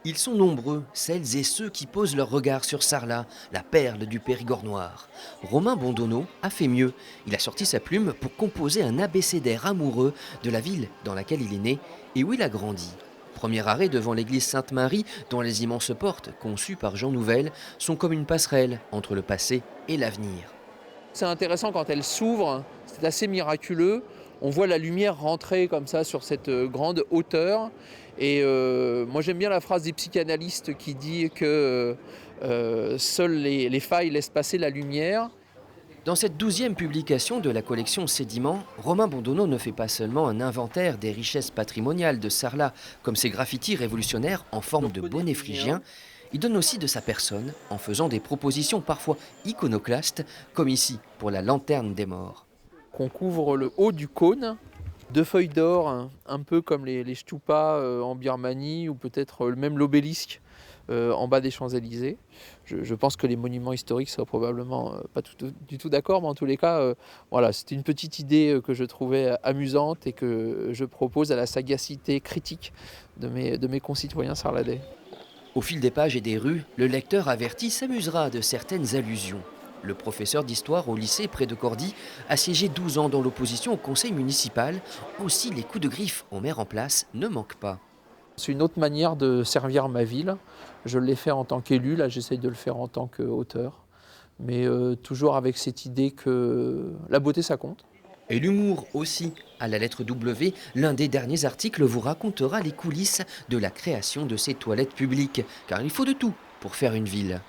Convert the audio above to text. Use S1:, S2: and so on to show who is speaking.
S1: Ils sont nombreux, celles et ceux qui posent leur regard sur Sarlat, la perle du Périgord noir. Romain Bondonneau a fait mieux. Il a sorti sa plume pour composer un abécédaire amoureux de la ville dans laquelle il est né et où il a grandi. Premier arrêt devant l'église Sainte-Marie, dont les immenses portes, conçues par Jean Nouvel, sont comme une passerelle entre le passé et l'avenir.
S2: C'est intéressant quand elle s'ouvre, c'est assez miraculeux. On voit la lumière rentrer comme ça sur cette grande hauteur. Et moi j'aime bien la phrase des psychanalystes qui dit que seules les failles laissent passer la lumière.
S1: Dans cette 12e publication de la collection Sédiments, Romain Bondonneau ne fait pas seulement un inventaire des richesses patrimoniales de Sarlat, comme ses graffitis révolutionnaires en forme de bonnet phrygien, il donne aussi de sa personne en faisant des propositions parfois iconoclastes, comme ici pour la lanterne des morts.
S2: Qu'on couvre le haut du cône, deux feuilles d'or, un peu comme les stupas en Birmanie ou peut-être même l'obélisque en bas des Champs-Élysées. Je pense que les monuments historiques seraient probablement pas du tout d'accord, mais en tous les cas, voilà, c'était une petite idée que je trouvais amusante et que je propose à la sagacité critique de mes concitoyens sarladais.
S1: Au fil des pages et des rues, le lecteur averti s'amusera de certaines allusions. Le professeur d'histoire au lycée près de Cordy a siégé 12 ans dans l'opposition au conseil municipal. Aussi, les coups de griffe au maire en place ne manquent pas.
S2: C'est une autre manière de servir ma ville. Je l'ai fait en tant qu'élu, là j'essaye de le faire en tant qu'auteur. Mais toujours avec cette idée que la beauté ça compte.
S1: Et l'humour aussi. À la lettre W, l'un des derniers articles vous racontera les coulisses de la création de ces toilettes publiques. Car il faut de tout pour faire une ville.